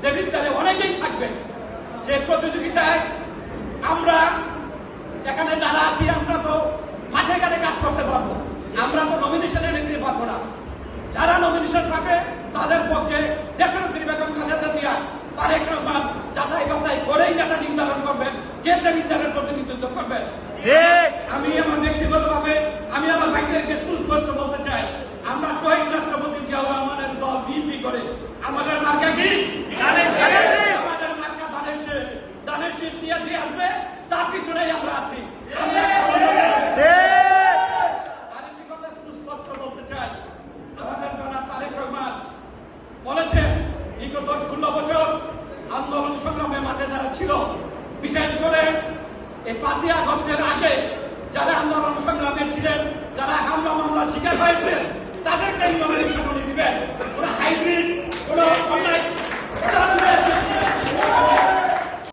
দেবিদ্বারে অনেকেই থাকবে। সেই প্রতিযোগিতায় আমরা এখানে যারা আছি আমরা তো মাঠে ঘাটে কাজ করতে পারবো, আমরা তো নমিনেশনে নিতে পারবো না। যারা নমিনেশন পাবে তাদের পক্ষে দেশনেত্রী বেগম খালেদা জিয়া তারেক রহমান যাচাই বাছাই করেই নেতা নির্ধারণ করবেন কে দেবিদ্বারের প্রতিনিধিত্ব করবেন। আমি আমার ব্যক্তিগতভাবে আমি আমার ভাইদেরকে সুস্পষ্ট বলতে চাই, আমরা শহীদ রাষ্ট্রপতি জিয়াউর রহমানের দল বিএনপি করে আমাদের মার্কা কি আমাদের মার্কা ধানের শীষ নিয়ে যে আসবে তার পিছনেই আমরা আছি। আমরা আরেকটি কথা সুস্পষ্ট বলতে চাই, আমাদের জনাব তারেক রহমান বলেছেন বিগত 16 বছর আন্দোলন সংগ্রামে মাঠে যারা ছিল, বিশেষ করে এই 5ই আগস্টের আগে যারা আন্দোলন সংগ্রামে ছিলেন, যারা হামলা মামলা শিকার হয়েছে তাদেরকে নমিনেশন দিবেন।